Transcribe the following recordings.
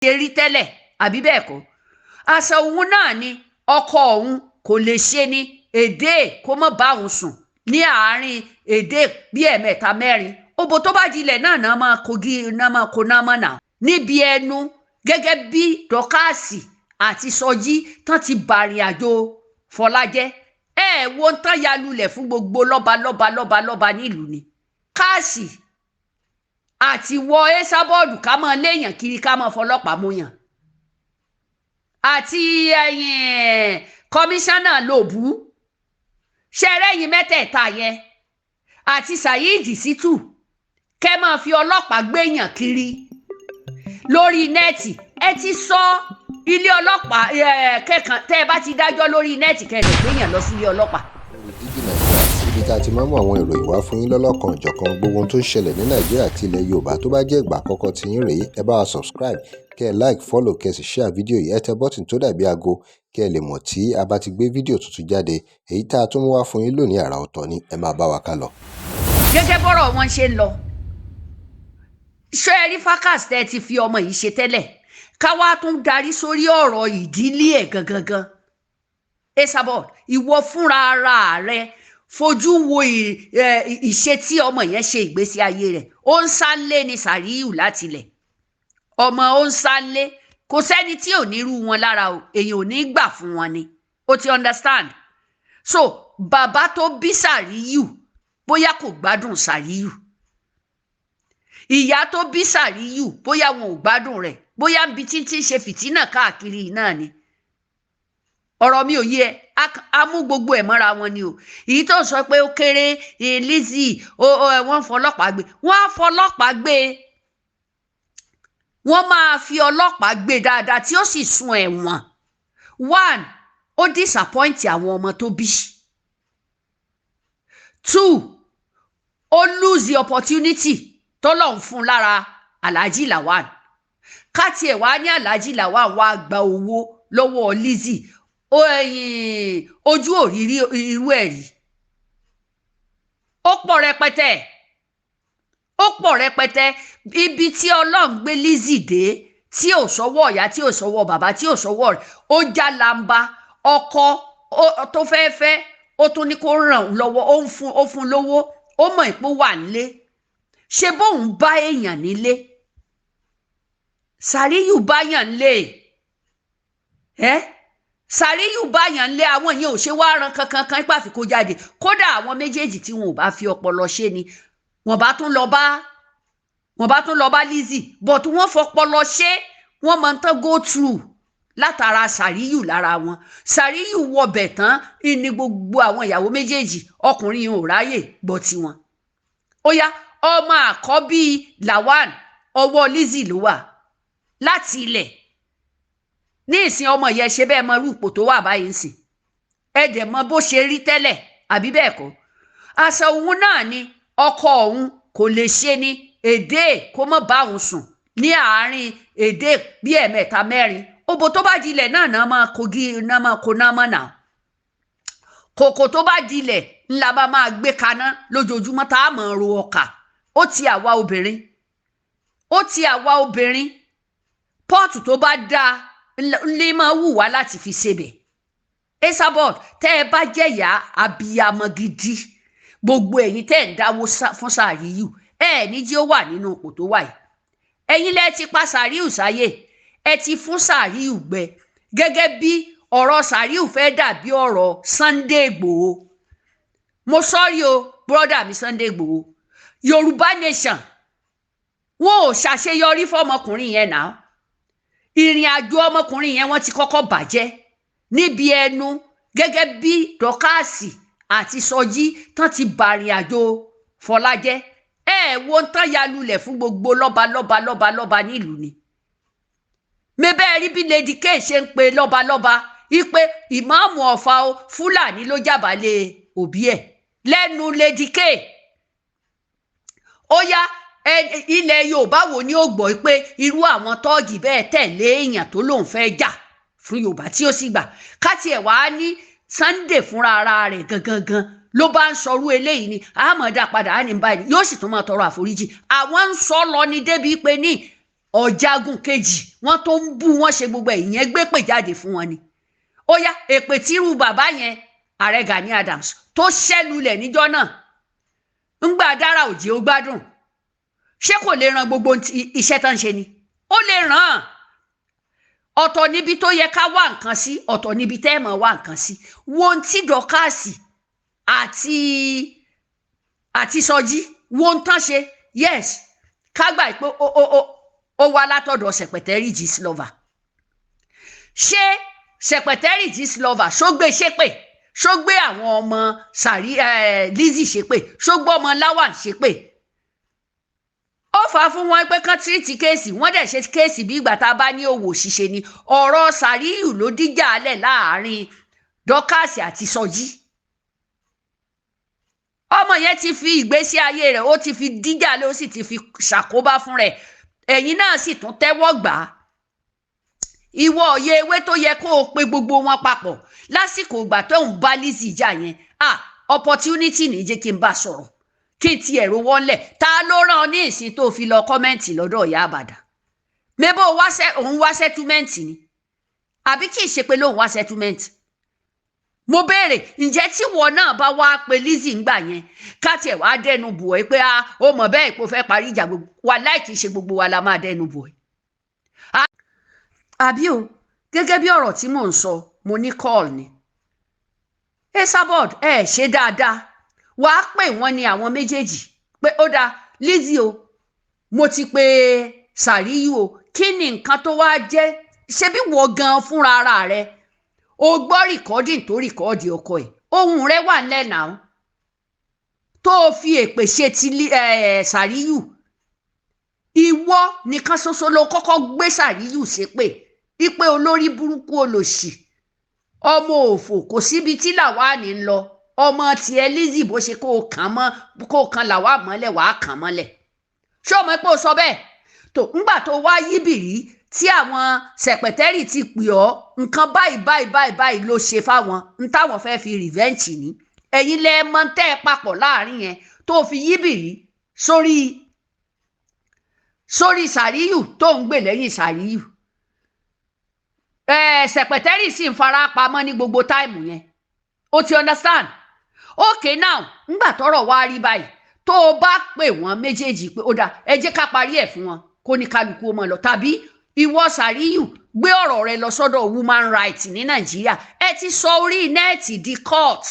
ṣe rí tẹ́lẹ̀ àbí bẹ́ẹ̀ kọ́ àṣà òun náà ni ọkọ òun kò lè ṣe ni èdè kó mọ́ bá òun sùn ní àárín èdè bí ẹ̀mẹ́ta mẹ́rin òbò tó bá dilẹ̀ náà máa kogi náà máa kó náà mọ́ náà níbi ẹnu gẹ́gẹ́ bí Dorcas àti Sọjí tán ti bàrìn àjò Fọlájẹ́ wo ń tán ya lulẹ̀ fún gbogbo lọ́ba nílùú ni káàsì àti wọ Esabod ká mọ́ léèyàn kiri ká mọ́ fọlọ́pàá mú yàn àti kọmíṣánná lòbú ṣẹrẹ́yìn mẹ́tẹ̀ẹ̀ta yẹn àti Saheed Shittu kẹ́ máa fi ọlọ́pàá gbéyàn kiri lórí nẹ́ẹ̀tì ẹ ti sọ ilé ọlọ́pàá kẹ́kàn tẹ́ ẹ bá ti dájọ́ lórí nẹ́ẹ̀tì kẹ́ẹ̀dẹ̀ gbéyàn lọ sí ilé ọlọ́pàá. Ibi tá a ti máa mú àwọn ìròyìn wá fún yín lọ́lọ́kan òjọ̀kan gbogbo ohun tó ń ṣẹlẹ̀ ní Nàìjíríà àti ilẹ̀ Yorùbá tó bá jẹ́ ìgbà àkọ́kọ́ tí yín rèé ẹ bá wa subscribe kẹ́ ẹ like follow kẹ́ ẹ sì share fídíò yìí ẹ tẹ bọ́tìn tó dàbí aago kẹ́ ẹ lè mọ̀ tí a bá ti gbé fídíò tuntun jáde èyí tá a tún mú wá fún yín lónìí àrà ọ̀tọ̀ ni ẹ máa bá wa ká lọ. gẹ́gẹ́ bọ́rọ̀ wọn ṣe ń lọ ṣé ẹ rí fracas tẹ́ ẹ ti fi ọmọ yìí ṣe tẹ́lẹ̀ ká wá tún darí sórí ọ̀rọ̀ ìdílé ẹ̀ gangan Esabod ìwọ fúnra ara rẹ fojú wo ìṣe tí ọmọ yẹn ṣe ìgbésí ayé rẹ̀ ó ń sálé ní Sàríù látilẹ̀ ọmọ ó ń sálé kò sẹ́ni tí ò ní rú wọn lára o èyàn ò ní gbà fún wọn ni ó ti understand so bàbá tó bí Sàríù bóyá kò gbádùn Sàríù ìyá tó bí Sàríù bóyá wọn ò gbádùn rẹ̀ bóyá ń bi títí ṣe fìtínà káàkiri náà ni ọ̀rọ̀ mi ò yé ẹ a mú gbogbo ẹ̀ mọ́ra wọn ni o èyí tó sọ pé ó kéré Lizzy wọ́n fọlọ́pàá gbé wọ́n á fọlọ́pàá gbé wọ́n máa fi ọlọ́pàá gbé dáadáa tí ó sì sún ẹ̀wọ̀n one ó disappoint àwọn ọmọ tó bí two ó lose the opportunity tó lọ́n fún lára Alhaji Lawal káti ẹ̀ wá ní Alhaji Lawal wá gba owó lọ́wọ́ Lizzy ojú òrírí irú ẹ̀ rí ó pọ̀ rẹpẹtẹ ibi tí Ọlọ́run gbé Lizzy dé tí ò sọ́wọ́ ìyá tí ò sọ́wọ́ bàbá tí ò sọ́wọ́ rẹ̀ ó já lamba ọkọ tó fẹ́ ó tún ní kó ràn lọ́wọ́ ó fún lówó ó mọ̀ ìpó wà nílé ṣe bóun bá èèyàn nílé Sàríù báyàn lé Sàríù báyàn lé àwọn yẹn ò ṣe wá ran kankan ipá fi kó jáde kódà àwọn méjèèjì tí wọn ò bá fi ọpọlọ ṣe ni wọn bá tún lọ bá Lizzy but wọn fọpọlọ ṣe wọn máa ń tán go through látara Sàríù lára wọn Sàríù wọbẹ̀ tán ní gbogbo àwọn ìyàwó méjèèjì ọkùnrin ò ráyè gbọ́ tiwọn ó yá ọmọ àkọ́bí Lawal ọwọ́ Lizzy ló wà láti ilẹ̀ ní ìsìn ọmọ yẹn ṣe bẹ́ẹ̀ mọ irú ipò tó wà báyìí ń sìn ẹ dẹ̀ mọ bó ṣe rí tẹ́lẹ̀ àbí bẹ́ẹ̀ kọ́ àṣà òun náà ni ọkọ òun kò lè ṣe ni èdè kó mọ́ bá òun sùn ní àárín èdè bí ẹ̀mẹ́ta mẹ́rin òbò tó bá dilẹ̀ náà máa kogi náà máa kó náà mọ́ náà kòkò tó bá dilẹ̀ ńlá bá máa gbé kaná lójoojúmọ́ tá a máa ro ọkà ó ti àwa obìnrin pọ́ọ̀tù tó bá dáa lè máa wù wá láti fi ṣebẹ̀ Esabod tẹ́ ẹ bá jẹ̀yà abiyamọ gidi gbogbo ẹ̀yin tẹ́ ẹ̀ ń dáwó fún Sàríù ní jí ó wà nínú ipò tó wà yìí ẹ̀yin lẹ ti pa Sàríù sáyé ẹ ti fún Sàríù gbẹ gẹ́gẹ́ bí ọ̀rọ̀ Sàríù fẹ́ dàbí ọ̀rọ̀ Sunday Igboho mo sọ́rí o brọ́dà mi Sunday Igboho Yorùbá nation wọn ò ṣàṣeyọrí fọmọkùnrin yẹn náà ìrìn àjò ọmọkùnrin yẹn wọ́n ti kọ́kọ́ bàjẹ́ níbi ẹnu gẹ́gẹ́ bí Dorcas àti Sọjí tán ti bàrìn àjò Fọlájẹ́ wo ń tán ya lulẹ̀ fún gbogbo lọ́ba nílùú ni mẹ́bẹ́ rí bí Lady K ṣe ń pe lọ́ba ipe ìmáàmù Ọ̀fà o Fúlàní ló jàbálẹ̀ òbí ẹ̀ lẹ́nu Lady K ó yá ilẹ̀ Yorùbá wo ni ó gbọ́ pé irú àwọn tọ́ọ̀gì bẹ́ẹ̀ tẹ̀lé èèyàn tó lóun fẹ́ jà fún Yorùbá tí ó sì gbà káti ẹ̀ wá ní Sunday fúnra ara rẹ̀ gangan ló bá ń sọrú eléyìí ni àmọ̀dá padà á ní báyìí yóò sì tún máa tọrọ àforíjì àwọn ń sọ lọ ní débi pé ní ọ̀jágun kejì wọ́n tó ń bú wọn ṣe gbogbo ìyẹn gbé pè jáde fún wọn ni ó yá èpè tírú bàbá yẹn ààrẹ Gani Adams tó ṣẹlulẹ̀ níjọ́ náà ńgbà dára òjì ó gbádùn ṣé kò lè ran gbogbo iṣẹ́ tó ń ṣe ni ó lè ràn ọ̀tọ̀ níbi tó yẹ ká wá nǹkan sí ọ̀tọ̀ níbi tẹ́ ẹ̀ mọ̀ wá nǹkan sí wo ohun tí Dorcas àti Sọjí wo ohun tán ṣe yes ká gbà pé ó wá látọ̀dọ̀ Secretary Gistlover ṣé Secretary Gistlover ṣó gbé ṣépè ṣó gbé àwọn ọmọ Lizzy ṣépè ṣó gbé ọmọ Lawan ṣépè ó fà á fún wọn pé kán tírìtì kéèsì wọn dẹ̀ ṣe kéèsì bí ìgbà tá a bá ní òwò ṣíṣe ni ọ̀rọ̀ Sàríù ló díjà alẹ̀ láàrin Dorcas àti Sọjí ọmọ yẹn ti fi ìgbésí ayé rẹ̀ ó ti fi díjà lé ó sì ti fi ṣàkóbá fún rẹ̀ ẹ̀yin náà sì tún tẹ́wọ́ gbà á ìwọ òye ewé tó yẹ kó o pe gbogbo wọn papọ̀ lásìkò ìgbà tó ń bá Lizzy jà yẹn opportunity ní jẹ́ kí n bá sọ̀rọ̀ kí n ti ẹ̀rọ wọlé ta ló rán ọ ní ìsìn tó fi lọ kọ́mẹ́ǹtì lọ́dọ̀ Ìyá Àbàdàn mébó òun wá settlement ni àbí kì í ṣe pé lóun wá settlement mo béèrè ǹjẹ́ tí wọn náà bá wá pe Lizzy ńgbà yẹn ká tiẹ̀ wá dẹnu bò ẹ́ pé ó mọ̀ bẹ́ẹ̀ kó fẹ́ parí ìjà gbogbo wa láì kì í ṣe gbogbo wa la máa dẹnu bò ẹ́ àbí o gẹ́gẹ́ bí ọ̀rọ̀ tí mò ń sọ mo ní call ni Esabod ṣe dáadáa wàá pè wọ́n ní àwọn méjèèjì pé ó dáa Lizzy o mo ti pe Sàríù o kí ni nǹkan tó wá jẹ́ ṣé bí wọ́n gan fúnra ara rẹ̀ o gbọ́ rìkọ́dìn tó rìkọ́dì ọkọ ẹ̀ ohun rẹ̀ wà lẹ́nà tó fi èpè ṣe ti Sàríù ìwọ nìkan ṣoṣo ló kọ́kọ́ gbé Sàríù ṣépè ipe olórí burúkú olòṣì ọmọ òfò kò síbi tí Làwáàní ń lọ ọmọ tiẹ̀ Lizzy bó ṣe kó o kan Làwáàní mọ́lẹ̀ wàá kàn mọ́lẹ̀ ṣé o mọ̀ pé o sọ bẹ́ẹ̀ tó ńgbà tó wá yíbìrí tí àwọn sẹ̀pẹ̀tẹ́rì ti pè ọ́ nǹkan báyìí ló ṣe fáwọn ń táwọn fẹ́ fi rìvẹ́ǹtì ní ẹ̀yin lẹ mọ̀ tẹ́ ẹ papọ̀ láàrin yẹn tó fi yíbìrí sórí Sàríù tó ń gbè lẹ́yìn Sàríù sẹ̀pẹ̀tẹ́rì sì ń fara pamọ́ ní gbogbo táìmù yẹn o ti understand okay now ńgbà tọ́rọ̀ wá rí báyìí tó o bá pè wọ́n méjèèjì pé ó dáa ẹ jẹ́ ká parí ẹ̀ fún wọn kó ní kálukú ó mọ̀ lọ tàbí ìwọ Sàríù gbé ọ̀rọ̀ rẹ lọ sọ́dọ̀ woman rights ní Nàìjíríà ẹ ti sọ orí nẹ́ẹ̀tì di court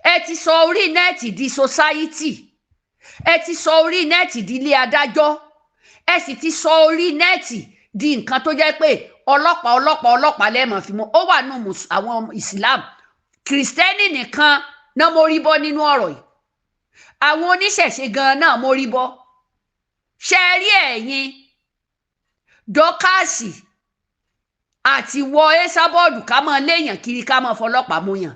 ẹ ti sọ orí nẹ́ẹ̀tì di society ẹ ti sọ orí nẹ́ẹ̀tì di ilé adájọ́ ẹ sì ti sọ orí nẹ́ẹ̀tì di nǹkan tó jẹ́ pé ọlọ́pàá lẹ́ẹ̀mọ̀ fi mọ́ ó wà nù àwọn Islam Kìrìsìtẹ́nì nìkan náà mórí bọ́ nínú ọ̀rọ̀ yìí àwọn oníṣẹ̀ṣe gan náà mórí bọ́ ṣe rí ẹ̀yin Dorcas àti wọ Esabod ká mọ léèyàn kiri ká mọ fọlọ́pàá múyàn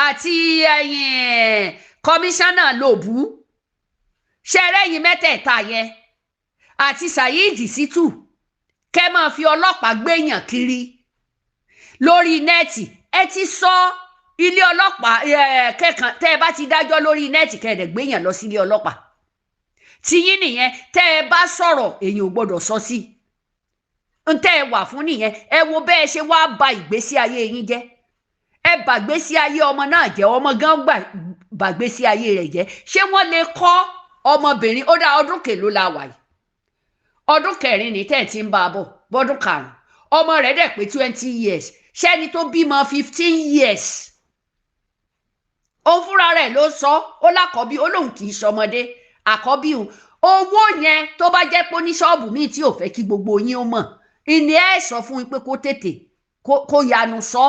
àti ẹ̀yin kọmíṣánná lòbú ṣe rẹ́yìn mẹ́tẹ̀ẹ̀ta yẹn àti Saheed Shittu kẹ́ máa fi ọlọ́pàá gbéyàn kiri lórí nẹ́ẹ̀tì ẹ ti sọ ilé ọlọ́pàá kẹ́kàn tẹ́ ẹ bá ti dájọ́ lórí nẹ́ẹ̀tì kẹ́ẹ̀dẹ̀ gbéyàn lọ sí ilé ọlọ́pàá tiyín nìyẹn tẹ́ ẹ bá sọ̀rọ̀ èèyàn ò gbọ́dọ̀ sọ sí ń tẹ́ ẹ wà fún nìyẹn ẹ wo bẹ́ẹ̀ ṣe wá ba ìgbésí ayé yín jẹ́ ẹ bàgbésí ayé ọmọ náà jẹ́ ọmọ gan bàgbésí ayé rẹ̀ jẹ́ ṣé wọ́n lè kọ́ ọmọbìnrin ó dá ọdún kèló la wà yìí ọdún kẹrin ní tẹ́ ẹ̀ ti ń bá a bọ̀ bọ́dún karùn-ún ọmọ rẹ̀ dẹ̀ pé 20 years ṣẹ́ni tó bímọ 15 years òun fúnra rẹ̀ ló sọ ó lákọ̀ọ́bí ó lóun kì í ṣọmọdé àkọ́bí òun owó yẹn tó bá jẹ́ pé ní ṣọ́ọ̀bù míì tí ò fẹ́ kí gbogbo yín ó mọ̀ ìní ẹ̀ sọ fún yín pé kó tètè kó yanu sọ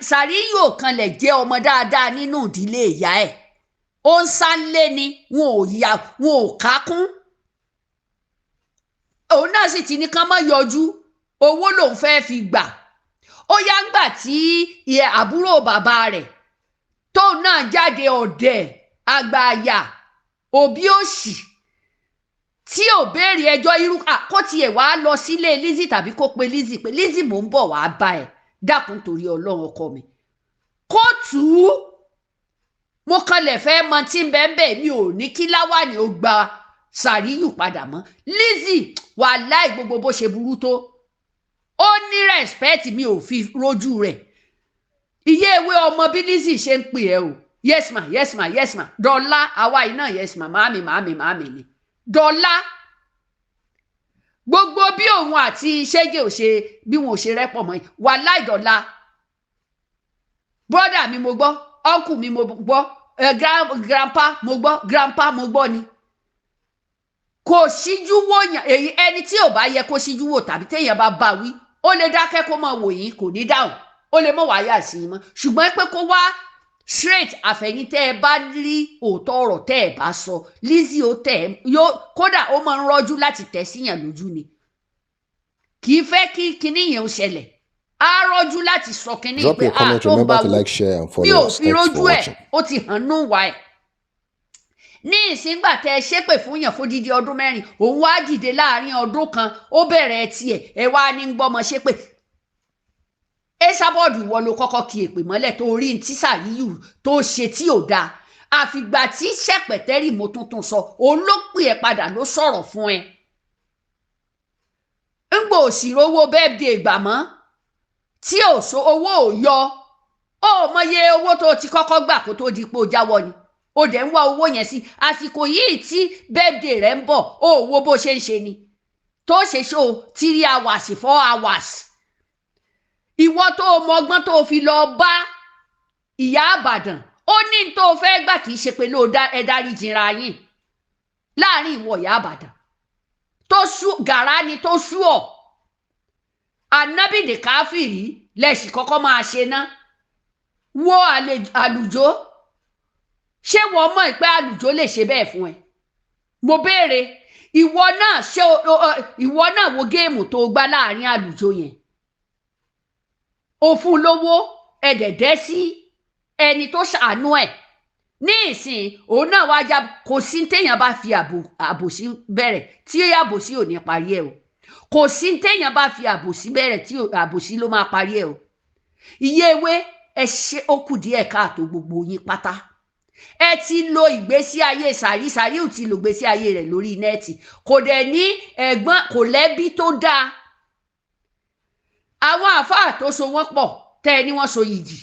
Sàríù kan lè jẹ́ ọmọ dáadáa nínú ìdílé ìyá ẹ̀ ó ń sálé ni wọn ò kákún òun náà sì ti ní kán má yọjú owó lòun fẹ́ fi gbà ó yá ń gbà tí àbúrò bàbá rẹ̀ tóun náà jáde ọ̀dẹ̀ àgbààyà òbí òṣì tí ò béèrè ẹjọ́ irú kó tiẹ̀ wá lọ sílé Lizzy tàbí kó pe Lizzy pé Lizzy mò ń bọ̀ wá bá ẹ̀ dákun torí Ọlọ́run ọkọ mi kóòtù mo kanlẹ̀ fẹ́ mọ tí ń bẹ́ẹ̀ mi ò ní kí Láwàní ó gba Sàríyù padà mọ́. Lizzy wàláì gbogbo bó ṣe burú tó ó ní respect mi ò fi rojú rẹ̀. Iye ewé ọmọ bí Lizzy ṣe ń pè ẹ́ o, yes ma yes ma yes ma, dọ́là àwa yìí náà yes ma, màámi ni dọ́là. Gbogbo bí òun àti ṣẹ́gẹ̀ ò ṣe bí wọn ò ṣe rẹ́pọ̀ mọ́ wàláì dọ́là. Brother mi mo gbọ́, uncle mi mo gbọ́, grandpa mo gbọ́ ni. Kò síjú wòyàn èyí ẹni tí ò bá yẹ kó síjú wò tàbí téèyàn bá wí ó lè dákẹ́ kó máa wò yín kò ní dáhùn, ó lè mọ̀ wáyà sí i mọ́, ṣùgbọ́n pé kó wá straight àfẹ̀yìn tẹ́ ẹ bá rí òótọ́ ọ̀rọ̀ tẹ́ ẹ bá sọ. Lizzy ó tẹ̀ yóò kódà ó máa ń rọ́jú láti tẹ̀ síyàn lójú ni, kì í fẹ́ kí kinní yẹn ó ṣẹlẹ̀, á rọ́jú láti sọ kinní Drop pé your comment, tó ń bá remember to wò like, share and bí follow ò us. fi Thanks for rójú ẹ̀ watching. ó ti hàn nú wa ẹ̀. Ní ìsíngbà tẹ ṣépè fún yàn fún dídí ọdún mẹ́rin, òun wá dìde láàrin ọdún kan ó bẹ̀rẹ̀ tiẹ̀ ẹ wá ní gbọ́mọ ṣépè. Esabod ìwọ ló kọ́kọ́ kí èpè mọ́lẹ̀ tó rí tí Sàríyù tó ṣe tí ò dáa. Àfìgbà tí ṣẹ̀pẹ̀tẹ́rì mo tuntun sọ òun ló pè ẹ́ padà ló sọ̀rọ̀ fún ẹ. Ńgbò òsì rówó birthday gbà mọ́ tí owó ò yọ ó mọye owó tó ti kọ́kọ́ gbà kó tó di pé ó jáwọ́ ni. Ó dẹ̀ ń wá owó yẹn sí àsìkò yìí tí birthday rẹ̀ ń bọ̀ ó wo bó ṣe ń ṣe ni tó ṣe show 3 hours 4 hours. Ìwọ tó mọ ọgbọ́n tó fi lọ bá ìyá Ìbàdàn ó ní tó fẹ́ gbà kì í ṣe pé ló ẹ dárí jìnra yín láàrin ìwọ ìyá Ìbàdàn tó sú gàrá ni tó sú ọ. Ànábìdè káfìrí lẹ́sì kọ́kọ́ máa ṣe ná wo àlùjọ. Ṣé wọ́n mọ̀ pé àlùjọ lè ṣe bẹ́ẹ̀ fún ẹ? Mo béèrè ìwọ náà wo géèmù tó gbá láàrin àlùjọ yẹn. Ó fún lówó ẹ̀dẹ̀dẹ́ sí ẹni tó ṣàánú ẹ̀. Ní ìsìn òun náà wá já kò sí téèyàn bá fi àbòsí bẹ̀rẹ̀ tí àbòsí ò ní parí ẹ̀ o. Kò sí téèyàn bá fi àbòsí bẹ̀rẹ̀ tí àbòsí ló máa parí ẹ̀ o. Iye ewé ẹ ṣe ó kù díẹ̀ káàtó gbogbo yín pátá. Ẹ ti lo ìgbésí ayé Sàríyù ti lo ìgbésí ayé rẹ̀ lórí nẹ́ẹ̀tì, kò dẹ̀ ní ẹ̀gbọ́n kò lẹ́bí tó dáa. Àwọn àfáà tó so wọ́n pọ̀ tẹ́ ẹ ní wọ́n so yìgì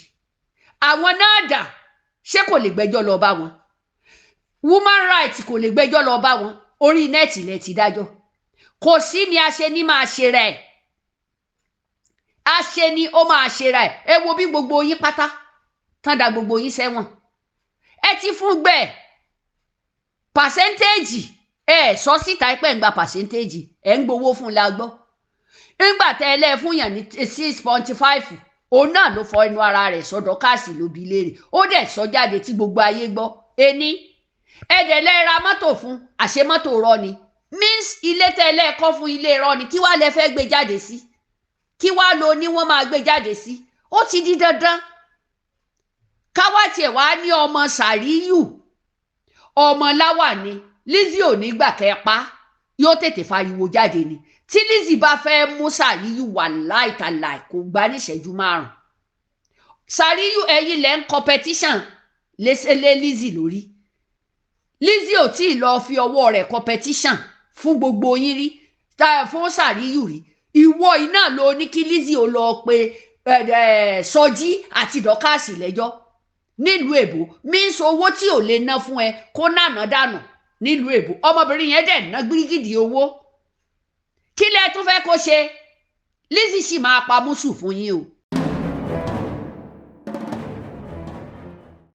àwọn náà dà, ṣé kò lè gbẹ́jọ́ lọ bá wọn? Woman rights kò lè gbẹ́jọ́ lọ bá wọn, orí nẹ́ẹ̀tì lẹ ti dájọ́. Kò sí ni a ṣe ní máa ṣe rẹ̀, a ṣe ni ó máa ṣe rẹ̀. Ẹ wo bí gbogbo yín pátá tán da gbogbo yín sẹ́wọ̀n. Ẹ ti fún gbẹ pàṣẹ́ntéèjì ẹ sọ síta pé ń gba pàṣẹ́ntéèjì ẹ ń gbowó fún la gbọ́. Nígbà tẹ́ ẹ lẹ́ fún yàn ní 6.5 òun náà ló fọ ẹnu ara rẹ̀ sọ Dorcas ló bi léèrè ó dẹ̀ sọ jáde tí gbogbo ayé gbọ́. Ení ẹ̀dẹ̀ lẹ́ ra mọ́tò fún àṣẹ mọ́tò rọ ni means ilé tẹ́ ẹ lẹ́ kọ́ fún ilé rọ ni kí wàá lẹ fẹ́ gbé jáde sí, kí wàá lo ní wọ́n máa gbé jáde sí. Ó ti di dandan káwá tiẹ̀ wá ní ọmọ Sàríyù ọmọ láwà ni Lizzy ò ní gbà kẹ́ pa yóò tètè fariwo jáde ni. Tí Lizzy bá fẹ́ mú Sàríyù wà láìtàláì kò gbà ní ìṣẹ́jú 5. Sàríyù ẹ̀yin lẹ́ ń competition lé Lizzy lórí. Lizzy ò tí ì lọ fi ọwọ́ rẹ̀ competition fún gbogbo yín rí fún Sàríyù rí. Ìwọ iná ló ní kí Lizzy ó lọ pe Sọjí àti Dorcas lẹ́jọ́ nílùú èbó means owó tí ò lè ná fún ẹ kó nànà dànù nílùú èbó. Ọmọbìnrin yẹn dẹ̀ ná gbírígìdì owó. Kí lẹ tún fẹ́ kó ṣe? Lizzy sì máa pa mùsù fún yín o.